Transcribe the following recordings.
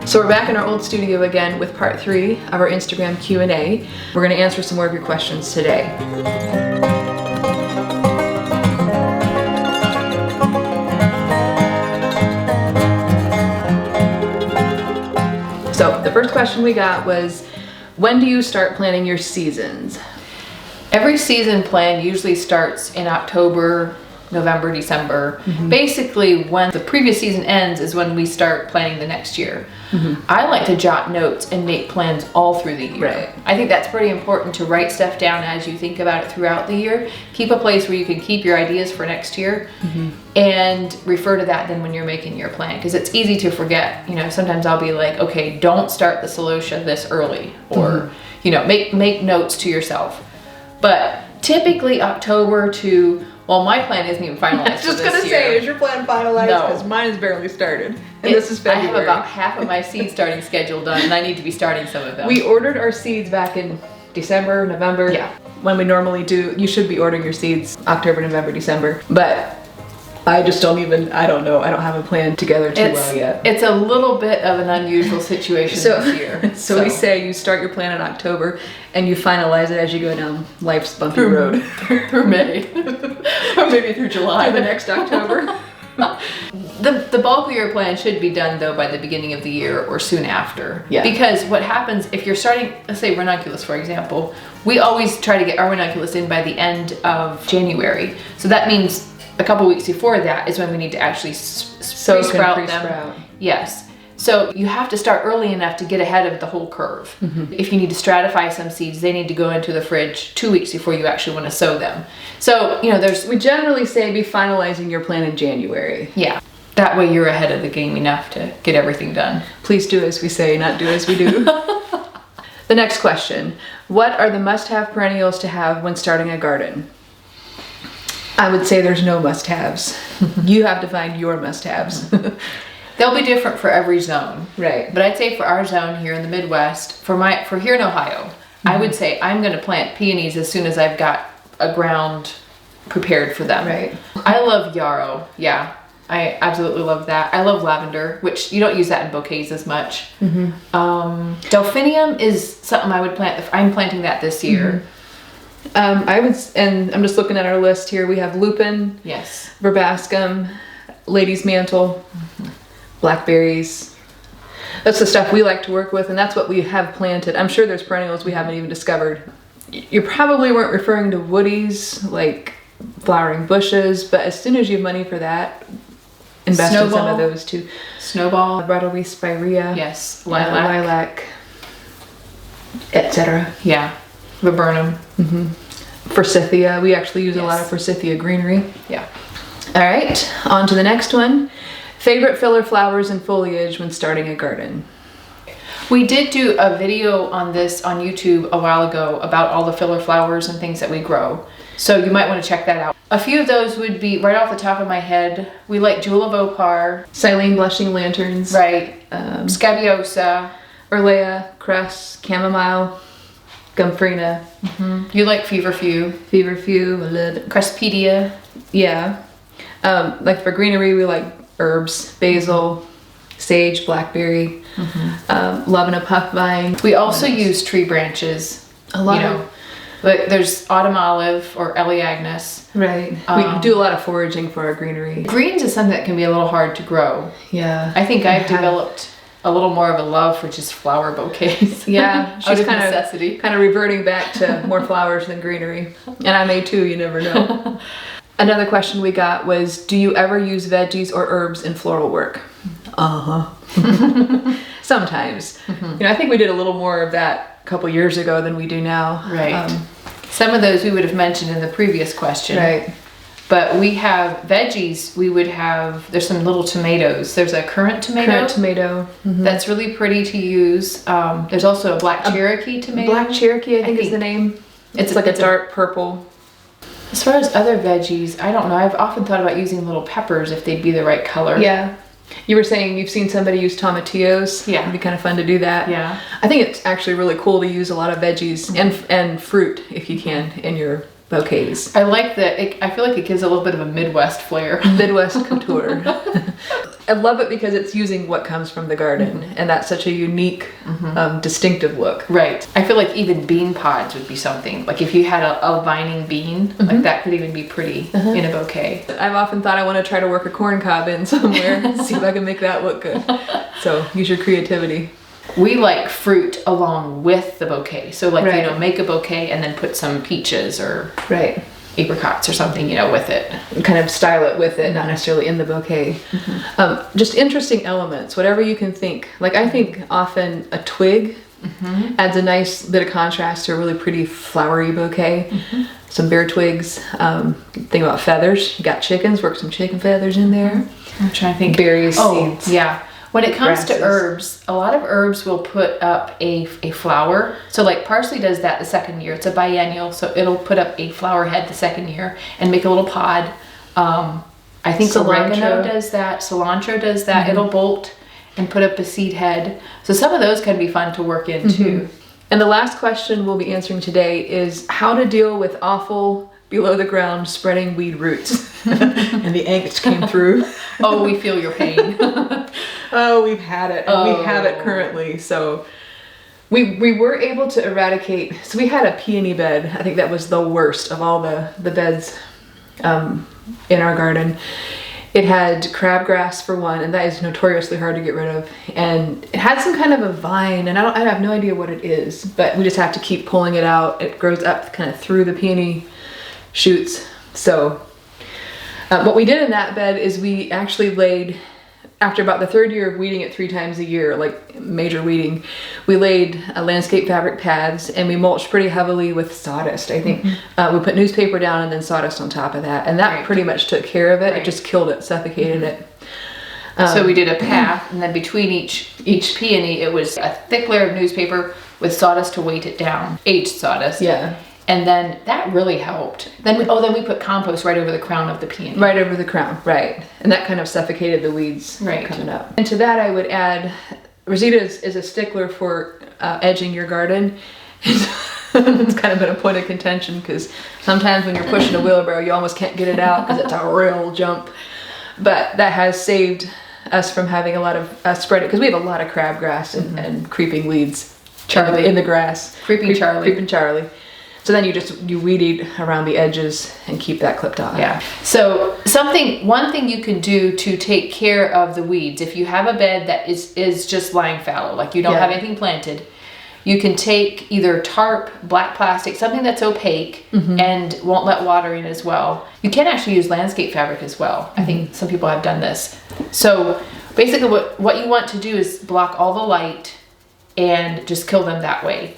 So we're back in our old studio again with part 3 of our Instagram Q&A. We're going to answer some more of your questions today. So the first question we got was, when do you start planning your seasons? Every season plan usually starts in October, November, December. Basically, when the previous season ends is when we start planning the next year. I like to jot notes and make plans all through the year. Right. I think that's pretty important to write stuff down as you think about it throughout the year. Keep a place where you can keep your ideas for next year and refer to that then when you're making your plan, because it's easy to forget. You know, sometimes I'll be like, okay, don't start the celosia this early, or you know, make notes to yourself. But typically October to, well, my plan isn't even finalized. I was just going to say, is your plan finalized? No. Because mine is barely started. And this is February. I have about half of my seed starting schedule done, and I need to be starting some of them. We ordered our seeds back in December, November. Yeah. When we normally do, you should be ordering your seeds October, November, December. But I just don't know. I don't have a plan together too well yet. It's a little bit of an unusual situation this year. So we say you start your plan in October and you finalize it as you go down life's bumpy road. Through May. Or maybe through July. The next October. The bulk of your plan should be done though by the beginning of the year or soon after. Yeah. Because what happens if you're starting, let's say ranunculus for example, we always try to get our ranunculus in by the end of January. So that means a couple weeks before that is when we need to actually pre-sprout them. Yes. So you have to start early enough to get ahead of the whole curve. If you need to stratify some seeds, they need to go into the fridge 2 weeks before you actually want to sow them. So, you know, we generally say be finalizing your plan in January. Yeah. That way you're ahead of the game enough to get everything done. Please do as we say, not do as we do. The next question. What are the must-have perennials to have when starting a garden? I would say there's no must-haves. You have to find your must-haves. They'll be different for every zone. Right. But I'd say for our zone here in the Midwest, for here in Ohio, I would say I'm going to plant peonies as soon as I've got a ground prepared for them. Right. I love yarrow. Yeah. I absolutely love that. I love lavender, which you don't use that in bouquets as much. Delphinium is something I would plant. I'm planting that this year. And I'm just looking at our list here. We have lupin, yes, verbascum, lady's mantle, blackberries. That's the stuff we like to work with, and that's what we have planted. I'm sure there's perennials we haven't even discovered. You probably weren't referring to woodies, like flowering bushes, but as soon as you have money for that, invest in some of those too. Snowball, Brattleby spirea, yes, lilac, etc. Yeah, viburnum. Forsythia. We actually use a lot of forsythia greenery. Yeah. All right, on to the next one. Favorite filler flowers and foliage when starting a garden? We did do a video on this on YouTube a while ago about all the filler flowers and things that we grow. So you might want to check that out. A few of those would be, right off the top of my head, we like Jewel of Opar. Silene blushing lanterns. Right. Scabiosa. Erlea, cress, chamomile, gomphrena. You like feverfew. Feverfew, a little bit. Cresspedia. Yeah. Like for greenery, we like herbs, basil, sage, blackberry, love and a puff vine. We also use tree branches. A lot like there's autumn olive or Eleagnus. Right. We do a lot of foraging for our greenery. Greens is something that can be a little hard to grow. Yeah. I think I've developed a little more of a love for just flower bouquets. Yeah. Out of necessity. Kind of reverting back to more flowers than greenery. And I may too, you never know. Another question we got was, do you ever use veggies or herbs in floral work? Sometimes. You know, I think we did a little more of that a couple years ago than we do now. Right. Some of those we would have mentioned in the previous question. Right. But we have veggies, there's some little tomatoes. There's a currant tomato. Currant tomato. That's really pretty to use. There's also a black Cherokee tomato. Black Cherokee, I think is the name. It's like a dark purple. As far as other veggies, I don't know. I've often thought about using little peppers if they'd be the right color. Yeah. You were saying you've seen somebody use tomatillos. Yeah. It'd be kind of fun to do that. Yeah. I think it's actually really cool to use a lot of veggies and fruit, if you can, in your bouquets. I like that. I feel like it gives a little bit of a Midwest flair. Midwest couture. I love it because it's using what comes from the garden, and that's such a unique, distinctive look. Right. I feel like even bean pods would be something. Like if you had a vining bean, like that could even be pretty in a bouquet. I've often thought I want to try to work a corn cob in somewhere, see if I can make that look good. So use your creativity. We like fruit along with the bouquet. So like, Right. you know, make a bouquet and then put some peaches or Right. apricots or something, you know, with it. Kind of style it with it, not necessarily in the bouquet. Just interesting elements, whatever you can think. Like I think often a twig adds a nice bit of contrast to a really pretty flowery bouquet. Some bare twigs. Think about feathers. You got chickens, work some chicken feathers in there. I'm trying to think. Berries, Oh, seeds. yeah. When it comes grasses. to herbs, a lot of herbs will put up a flower. So like parsley does that the second year. It's a biennial, so it'll put up a flower head the second year and make a little pod. I think oregano does that. Cilantro does that. It'll bolt and put up a seed head. So some of those can be fun to work in too. And the last question we'll be answering today is how to deal with awful below the ground spreading weed roots. And the angst came through. Oh, we feel your pain. Oh, we've had it. And we have it currently. So we were able to eradicate. So we had a peony bed. I think that was the worst of all the beds in our garden. It had crabgrass for one, and that is notoriously hard to get rid of. And it had some kind of a vine, and I have no idea what it is, but we just have to keep pulling it out. It grows up kind of through the peony shoots. So what we did in that bed is we actually laid, after about the third year of weeding it 3 times a year, like major weeding, we laid landscape fabric pads and we mulched pretty heavily with sawdust, I think. We put newspaper down and then sawdust on top of that. And that pretty much took care of it. It just killed it, suffocated it. So we did a path, and then between each peony, it was a thick layer of newspaper with sawdust to weight it down, aged sawdust. Yeah. And then that really helped. Then we put compost right over the crown of the peony. Right over the crown, right. And that kind of suffocated the weeds coming up. And to that I would add, Rosita is a stickler for edging your garden. It's kind of been a point of contention because sometimes when you're pushing a wheelbarrow, you almost can't get it out because it's a real jump. But that has saved us from having a lot of spreading, because we have a lot of crabgrass and creeping weeds in the grass. Creeping Charlie. So then you weed eat around the edges and keep that clipped off. Yeah. So one thing you can do to take care of the weeds, if you have a bed that is just lying fallow, like you don't have anything planted, you can take either tarp, black plastic, something that's opaque and won't let water in as well. You can actually use landscape fabric as well. I think some people have done this. So basically what you want to do is block all the light and just kill them that way.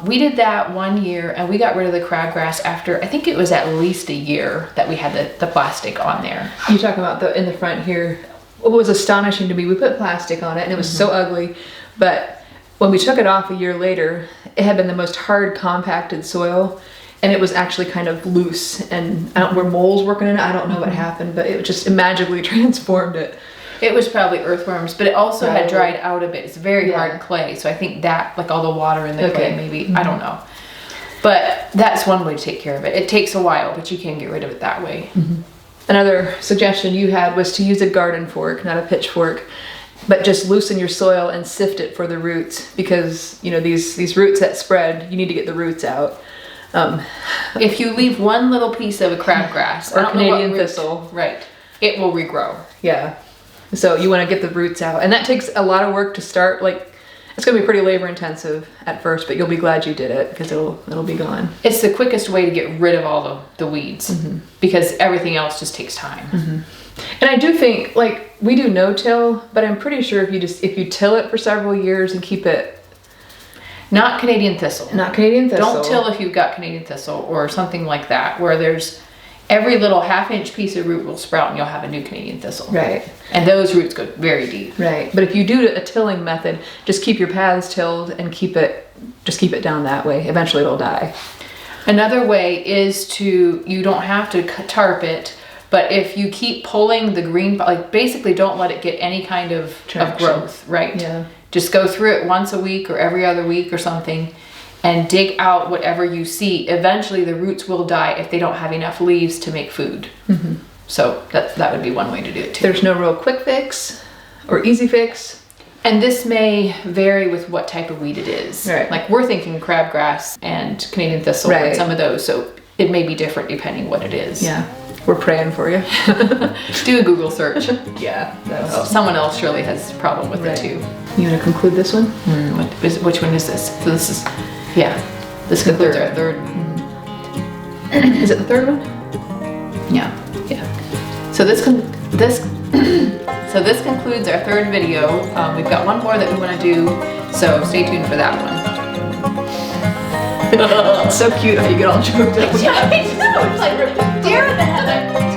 We did that one year and we got rid of the crabgrass after, I think it was at least a year that we had the plastic on there. You talk about in the front here. What was astonishing to me, we put plastic on it and it was so ugly, but when we took it off a year later, it had been the most hard compacted soil and it was actually kind of loose, and were moles working in it? I don't know what happened, but it just magically transformed it. It was probably earthworms, but it also had dried out a bit. It's very hard clay, so I think that, like all the water in the clay, maybe, I don't know. But that's one way to take care of it. It takes a while, but you can get rid of it that way. Another suggestion you had was to use a garden fork, not a pitchfork, but just loosen your soil and sift it for the roots, because these roots that spread, you need to get the roots out. If you leave one little piece of a crabgrass or Canadian thistle, right, it will regrow. Yeah. So you want to get the roots out, and that takes a lot of work to start. Like, it's going to be pretty labor intensive at first, but you'll be glad you did it because it'll be gone. It's the quickest way to get rid of all the weeds because everything else just takes time. And I do think, like, we do no-till, but I'm pretty sure if you till it for several years and keep it. Not Canadian thistle. Not Canadian thistle. Don't till if you've got Canadian thistle or something like that, where there's every little half-inch piece of root will sprout and you'll have a new Canadian thistle. Right. And those roots go very deep. Right. But if you do a tilling method, just keep your paths tilled and keep it down that way. Eventually it'll die. Another way is you don't have to tarp it, but if you keep pulling the green, like basically don't let it get any kind of growth, right? Yeah. Just go through it once a week or every other week or something and dig out whatever you see. Eventually the roots will die if they don't have enough leaves to make food. So that would be one way to do it too. There's no real quick fix or easy fix. And this may vary with what type of weed it is. Right. Like we're thinking crabgrass and Canadian thistle Right. and some of those, so it may be different depending what it is. Yeah, we're praying for you. Do a Google search. Yeah, Oh, someone else surely has a problem with Right. it too. You want to conclude this one? Which one is this? So this is, yeah, this The concludes third. our third. Is it the third one? Yeah. Yeah. So this concludes our third video. We've got one more that we want to do, so stay tuned for that one. It's so cute how you get all choked up. Yeah, I know. It's like, deer in the headlights.